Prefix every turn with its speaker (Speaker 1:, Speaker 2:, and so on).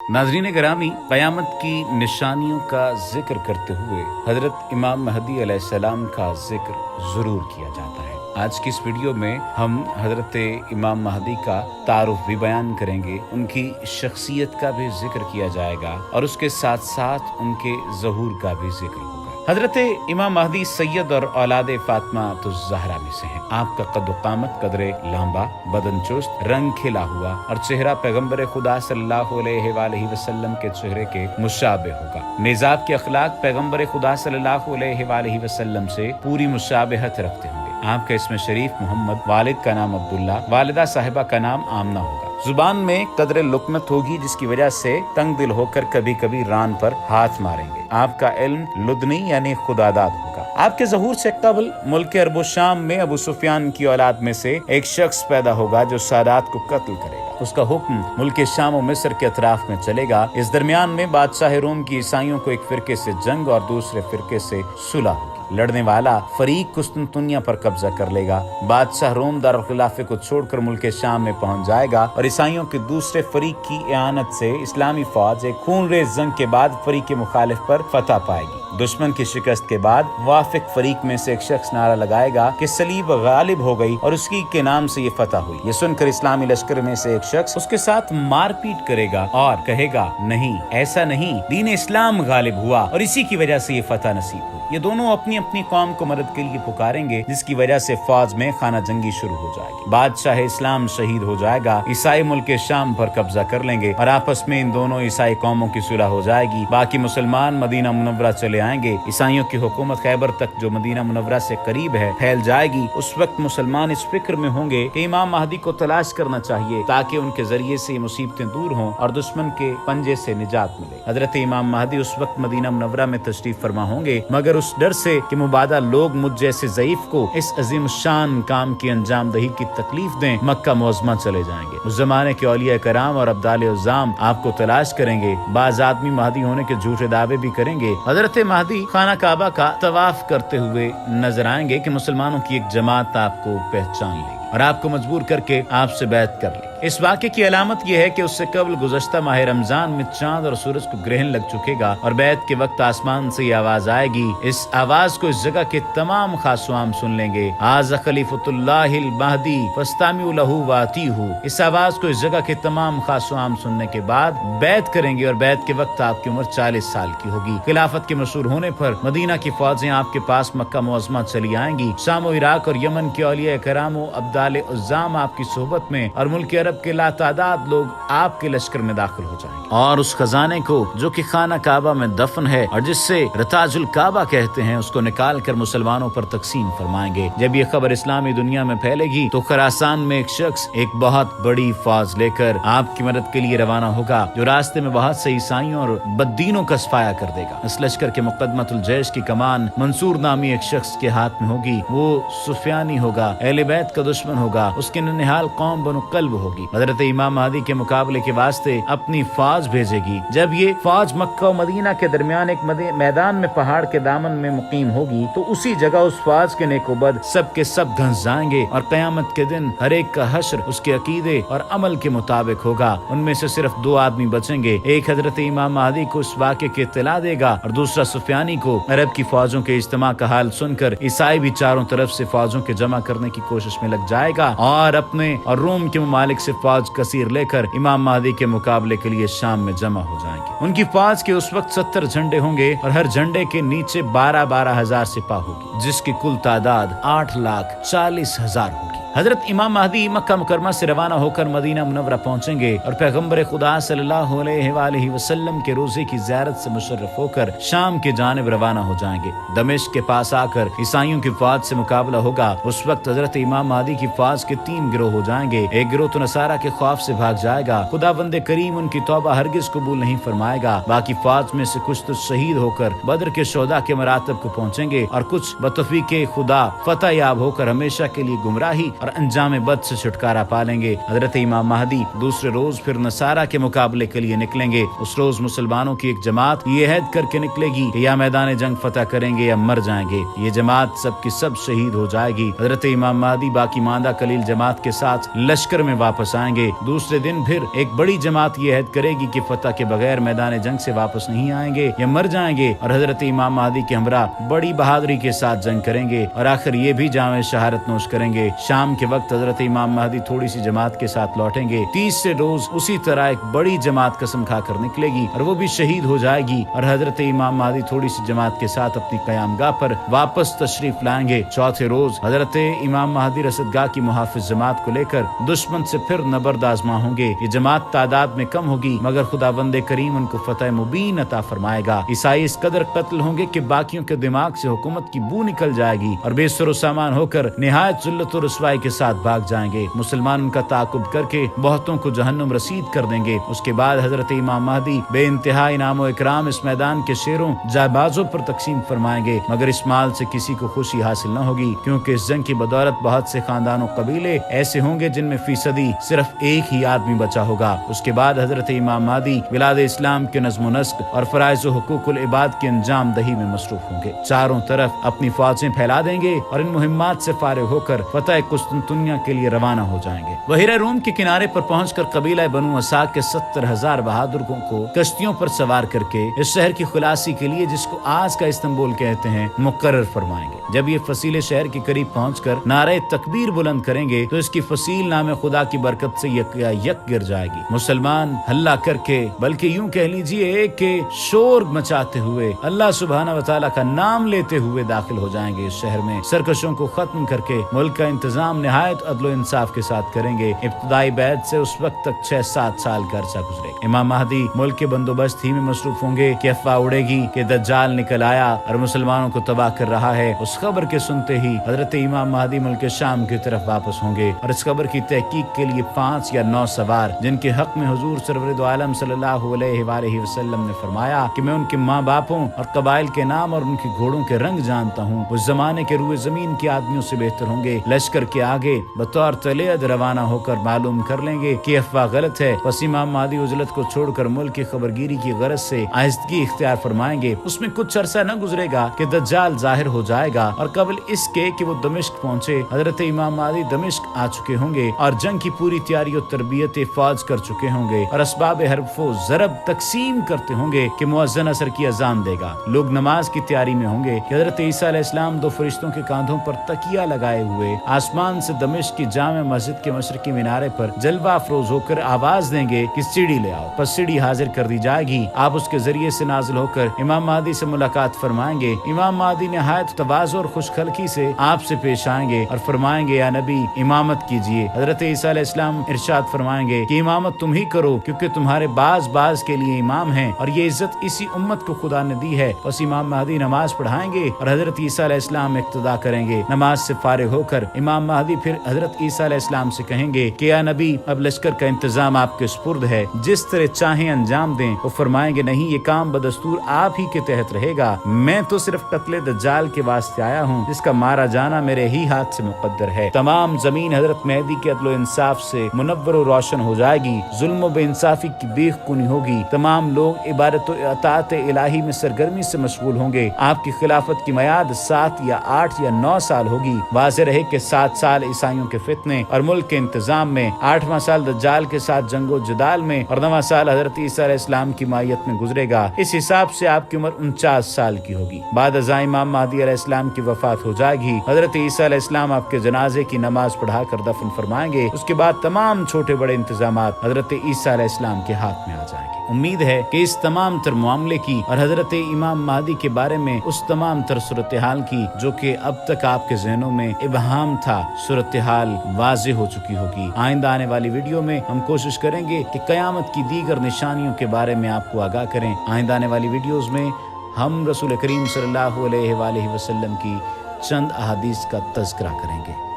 Speaker 1: नाज़रीन ग्रामी, क़यामत की निशानियों का जिक्र करते हुए हज़रत इमाम महदी अलैहिस्सलाम का जिक्र ज़रूर किया जाता है। आज की इस वीडियो में हम हज़रत इमाम महदी का तारुफ भी बयान करेंगे, उनकी शख्सियत का भी जिक्र किया जाएगा और उसके साथ साथ उनके ज़हूर का भी जिक्र होगा। हज़रत इमाम महदी सैयद और औलाद फातिमा ज़हरा में से हैं। आपका कद क़ामत कदरे लंबा, बदन चुस्त, रंग खिला हुआ और चेहरा पैगम्बर खुदा सल्लल्लाहु अलैहि वसल्लम के चेहरे के मुशाबे होगा। निज़ाब के अखलाक पैगम्बर खुदा सल्लल्लाहु अलैहि वसल्लम से पूरी मुशाबहत रखते होंगे। आपका इसमें शरीफ मोहम्मद, वालिद का नाम अब्दुल्ला, वालिदा साहिबा का नाम आमना होगा। जुबान में कदरे लुकमत होगी, जिसकी वजह से तंग दिल होकर कभी कभी रान पर हाथ मारेंगे। आपका इल्म लुदनी यानी खुदादाद होगा। आपके ज़हूर से कबल मुल्क अरब शाम में अबू सुफियान की औलाद में से एक शख्स पैदा होगा जो सादात को कत्ल करेगा। उसका हुक्म मुल्क शाम और मिस्र के अतराफ में चलेगा। इस दरमियान में बादशाह रोम की ईसाइयों को एक फिरके से जंग और दूसरे फिरके से सुलह होगी। लड़ने वाला फरीक कुस्तुनतुनिया पर कब्जा कर लेगा। बादशाह रोम दारुल खिलाफे को छोड़कर मुल्क शाम में पहुंच जाएगा और ईसाइयों के दूसरे फरीक की इआनत से इस्लामी फौज एक खूनरेज़ जंग के बाद फरीक मुखालिफ पर फतह पाएगी। दुश्मन की शिकस्त के बाद वाफिक फरीक में से एक शख्स नारा लगाएगा कि सलीब गालिब हो गई और उसकी के नाम से ये फतह हुई। ये सुनकर इस्लामी लश्कर में से एक शख्स उसके साथ मारपीट करेगा और कहेगा, नहीं, ऐसा नहीं, दीन इस्लाम गालिब हुआ और इसी की वजह से ये फतह नसीब हुई। ये दोनों अपनी अपनी कौम को मदद के लिए पुकारेंगे, जिसकी वजह से फौज में खाना जंगी शुरू हो जाएगी। बादशाह इस्लाम शहीद हो जाएगा। ईसाई मुल्क शाम पर कब्जा कर लेंगे और आपस में इन दोनों ईसाई कौमों की सुलह हो जाएगी। बाकी मुसलमान मदीना मुनव्वरा चले आएंगे। ईसाइयों की हुकूमत खैबर तक, जो मदीना मुनव्वरा से करीब है, फैल जाएगी। उस वक्त मुसलमान इस फिक्र में होंगे कि इमाम महदी को तलाश करना चाहिए ताकि उनके जरिए से ये मुसीबतें दूर हों और दुश्मन के पंजे से निजात मिले। हजरत इमाम महदी उस वक्त मदीना मुनव्वरा में तशरीफ फरमा होंगे, मगर उस डर से कि मुबादा लोग मुझ जैसे ज़ईफ को इस अजीम शान काम की अंजाम दही की तकलीफ दें, मक्का मुअज़्ज़मा चले जाएंगे। उस जमाने के औलिया कराम और अब्दाल उज़्ज़ाम आपको तलाश करेंगे। बाज़ आदमी महदी होने के झूठे दावे भी करेंगे। हजरत महदी खाना काबा का तवाफ करते हुए नजर आएंगे कि मुसलमानों की एक जमात आपको पहचान लेगी और आपको मजबूर करके आपसे बैत कर लेगी। इस वाक़े की अलामत यह है कि उससे कबल गुज़श्ता माह रमजान में चांद और सूरज को ग्रहण लग चुकेगा और बैत के वक्त आसमान से ये आवाज आएगी। इस आवाज को इस जगह के तमाम खासवाम सुन लेंगे। आज खलीफतुल्लाहिल महदी फस्तामिउ लहू वातीहू। इस आवाज को इस जगह के तमाम खासवाम सुनने के बाद बैत करेंगे और बैत के वक्त आपकी उम्र 40 साल की होगी। खिलाफत के मशहूर होने पर मदीना की फौजें आपके पास मक्का मुअज़्ज़मा चली आएंगी। शाम और इराक और यमन के औलिया कराम अब्दाल उज़्ज़ाम आपकी सोहबत में और मुल्क अरब के लातादाद लोग आपके लश्कर में दाखिल हो जाएंगे और उस खजाने को जो कि खाना काबा में दफन है और जिससे रताजुल काबा कहते हैं, उसको निकाल कर मुसलमानों पर तकसीम फरमाएंगे। जब ये खबर इस्लामी दुनिया में फैलेगी तो खरासान में एक शख्स एक बहुत बड़ी फौज लेकर आपकी मदद के लिए रवाना होगा, जो रास्ते में बहुत से ईसाइयों और बद्दीनों का सफाया कर देगा। इस लश्कर के मुक़द्दमतुल जैश की कमान मंसूर नामी एक शख्स के हाथ में होगी। वो सुफियानी होगा, अहले बैत का दुश्मन होगा, उसके ननिहाल कौम बनु कल्ब होगी। हजरत इमाम महदी के मुकाबले के वास्ते अपनी फौज भेजेगी। जब ये फौज मक्का और मदीना के दरमियान एक मैदान में पहाड़ के दामन में मुकीम होगी तो उसी जगह उस फौज के नेकोबद सब के सब धंस जाएंगे और कयामत के दिन हर एक का हश्र उसके अकीदे और अमल के मुताबिक होगा। उनमें से सिर्फ 2 आदमी बचेंगे। एक हजरत इमाम महदी को इस वाक़े की इत्तला देगा और दूसरा सुफियानी को। अरब की फौजों के इज्तिमा का हाल सुनकर ईसाई भी चारों तरफ से फौजों के जमा करने की कोशिश में लग जाएगा और अपने और रोम के ममालिक से फौज कसीर लेकर इमाम महदी के मुकाबले के लिए शाम में जमा हो जाएंगे। उनकी फौज के उस वक्त 70 झंडे होंगे और हर झंडे के नीचे 12-12 हजार सिपाह होगी, जिसकी कुल तादाद 8,40,000 होगी। हजरत इमाम महदी मक्का मुकरमा से रवाना होकर मदीना मुनव्वरा पहुंचेंगे और पैगम्बर खुदा सल्लल्लाहु अलैहि वसल्लम के रोजे की ज़ियारत से मुशर्रफ होकर शाम की जानिब रवाना हो जाएंगे। दमिश्क के पास आकर ईसाइयों की फौज से मुकाबला होगा। उस वक्त हजरत इमाम महदी की फौज के 3 गिरोह हो जाएंगे। एक गिरोह तो नसारा के खौफ से भाग जाएगा, खुदावंद करीम उनकी तौबा हरगिज कबूल नहीं फरमाएगा। बाकी फौज में से कुछ तो शहीद होकर बद्र के शोदा के मरातब को पहुंचेंगे और कुछ बतौफीक खुदा फतह याब होकर हमेशा के लिए गुमराही और और अंजाम बद से छुटकारा पा लेंगे। हजरत इमाम महदी दूसरे रोज फिर नसारा के मुकाबले के लिए निकलेंगे। उस रोज मुसलमानों की एक जमात ये अहद करके निकलेगी कि या मैदान जंग फतह करेंगे या मर जाएंगे। ये जमात सबकी सब शहीद हो जाएगी। हजरत इमाम महदी बाकी मांदा कलील जमात के साथ लश्कर में वापस आएंगे। दूसरे दिन फिर एक बड़ी जमात ये अहद करेगी कि फतह के बगैर मैदान जंग से वापस नहीं आएंगे या मर जाएंगे, और हजरत इमाम महदी के हमरा बड़ी बहादुरी के साथ जंग करेंगे और आखिर ये भी जामे शहादत नोश करेंगे। शाम के वक्त हजरत इमाम महदी थोड़ी सी जमात के साथ लौटेंगे। तीसरे रोज उसी तरह एक बड़ी जमात कसम खाकर निकलेगी और वो भी शहीद हो जाएगी, और हजरत इमाम महदी थोड़ी सी जमात के साथ अपनी कयामगाह पर वापस तशरीफ लाएंगे। चौथे रोज हजरत इमाम महदी रसदगाह की मुहाफिज जमात को लेकर दुश्मन से फिर नबर्द आजमा होंगे। ये जमात तादाद में कम होगी मगर खुदावंदे करीम उनको फतह मुबीन अता फरमाएगा। ईसाई इस कदर कत्ल होंगे कि बाकियों के दिमाग से हुकूमत की बू निकल जाएगी और बेसुरो सामान होकर निहायत ज़िल्लत और रुसवाई के साथ भाग जाएंगे। मुसलमान उनका ताकुब करके बहुतों को जहन्नुम रसीद कर देंगे। उसके बाद हजरत इमाम महदी बेइंतहा इनाम व इकराम इस मैदान के शेरों जाबाजों पर तकसीम फरमाएंगे, मगर इस माल से किसी को खुशी हासिल न होगी, क्योंकि इस जंग की बदौलत बहुत से खानदानों कबीले ऐसे होंगे जिनमें फीसदी सिर्फ एक ही आदमी बचा होगा। उसके बाद हजरत इमाम महदी बिलाद इस्लाम के नज़्म नस्क और फराइज़ व हुकूकुल इबाद के अंजाम दही में मसरूफ होंगे। चारों तरफ अपनी फौजें फैला देंगे और इन मुहिम्मात से फारिग होकर फतह कुस्तुनतुनिया के लिए रवाना हो जाएंगे। बहिरा रूम के किनारे पर पहुंचकर कबीला बनु असाक के 70,000 बहादुरों को कश्तियों पर सवार करके इस शहर की खुलासी के लिए, जिसको आज का इस्तांबुल कहते हैं, मुकर्रर फरमाएंगे। जब ये फसीले शहर के करीब पहुंचकर नारे तकबीर बुलंद करेंगे तो इसकी फसील नाम खुदा की बरकत से यक गिर जाएगी। मुसलमान हल्ला करके, बल्कि यूं कह लीजिए कि शोर मचाते हुए, अल्लाह सुब्हाना व तआला का नाम लेते हुए दाखिल हो जाएंगे इस शहर में। सरकशों को खत्म करके मुल्क का इंतजाम निहायत अदलो इंसाफ के साथ करेंगे। इब्तिदाई बैत से उस वक्त तक 6-7 साल का अरसा गुजरेगा। इमाम महदी मुल्क के बंदोबस्त ही में मसरूफ होंगे कि अफवाह उड़ेगी कि दज्जाल निकल आया और मुसलमानों को तबाह कर रहा है। उस खबर के सुनते ही हजरत इमाम महदी मुल्क शाम की तरफ वापस होंगे और इस खबर की तहकीक के लिए 5 या 9 सवार, जिनके हक में हुजूर सरवर दो आलम सल्लल्लाहु अलैहि वसल्लम ने फरमाया कि मैं उनके माँ बापों और कबाइल के नाम और उनके घोड़ों के रंग जानता हूँ, उस जमाने के रुए जमीन के आदमियों से बेहतर होंगे। लश्कर के आगे बतौर तलेअद रवाना होकर मालूम कर लेंगे कि अफवाह गलत है। बस इमाम महदी उजलत को छोड़कर मुल्क की खबरगिरी की गरज से आहिस्तगी इख्तियार फरमाएंगे। उसमें कुछ अरसा न गुजरेगा कि दज्जाल जाहिर हो जाएगा और कबल इसके कि वो दमिश्क पहुंचे, हजरत इमाम महदी दमिश्क आ चुके होंगे और जंग की पूरी तैयारी और तरबियत फौज कर चुके होंगे और असबाब हरफो जरब तकसीम करते होंगे कि मुअज्जिन असर की अजान देगा। लोग नमाज की तैयारी में होंगे कि हजरत ईसा अलैहिस्सलाम 2 फरिश्तों के कांधों पर तकिया लगाए हुए आसमान से दमिश्क की जामे मस्जिद के मशरकी मीनारे पर जलवा अफरोज होकर आवाज देंगे कि सीढ़ी ले आओ। बस सीढ़ी हाजिर कर दी जाएगी। आप उसके जरिए से नाजिल होकर इमाम महदी से मुलाकात फरमाएंगे। इमाम महदी निहायत तवाज़ु और खुशखलकी से आपसे पेश आएंगे और फरमाएंगे, या नबी इमामत कीजिए। हजरत ईसा अलैहिस्सलाम इरशाद फरमाएंगे कि इमामत तुम ही करो, क्योंकि तुम्हारे बाज के लिए इमाम हैं और ये इज्जत इसी उम्मत को खुदा ने दी है। बस इमाम महदी नमाज पढ़ाएंगे और हजरत ईसा अलैहिस्सलाम इक्तदा करेंगे। नमाज से फारिग होकर इमाम महदी फिर हजरत ईसा अलैहिस्सलाम से कहेंगे कि या नबी अब लश्कर का इंतजाम आपके सुपुर्द है, जिस तरह चाहे अंजाम दें। वो फरमाएंगे, नहीं, ये काम बदस्तूर आप ही के तहत रहेगा। मैं तो सिर्फ कत्ले दज्जाल के वास्ते आया हूँ, जिसका मारा जाना मेरे ही हाथ से मुकद्दर है। तमाम जमीन हजरत मेहदी के अदलो इंसाफ से मुनव्वर और रोशन हो जाएगी। जुल्म व बेइंसाफी की बेखुनी होगी। तमाम लोग इबादत व अताअत इलाही में सरगर्मी से मशगूल होंगे। आपकी खिलाफत की मयाद 7 या 8 या 9 साल होगी। वाज़ेह रहे कि 7 साल ईसाइयों के फितने और मुल्क के इंतजाम में, 8वां साल दज्जाल के साथ जंगो जदाल में और 9वां साल हजरत ईसा अलैहिस्सलाम की मायत में गुजरेगा। इस हिसाब से आपकी उम्र 49 साल की होगी। बाद अज़ा इमाम महदी अलैहिस्सलाम की वफात हो जाएगी। हजरत ईसा अलैहिस्सलाम आपके जनाजे की नमाज पढ़ाकर दफन फरमाएंगे। उसके बाद तमाम छोटे बड़े इंतजामात हजरत ईसा अलैहिस्सलाम के हाथ में आ जाएंगे। उम्मीद है कि इस तमाम तर मामले की और हजरत इमाम महदी के बारे में उस तमाम तर सूरत हाल की जो कि अब तक आपके ज़हनों में इबहाम था, सूरत हाल वाज़ेह हो चुकी होगी। आइंदा आने वाली वीडियो में हम कोशिश करेंगे कि क़यामत की दीगर निशानियों के बारे में आपको आगाह करें। आइंदा आने वाली वीडियोज़ में हम रसूल करीम सल्लल्लाहु अलैहि वसल्लम की चंद अहादीस का तज़किरा करेंगे।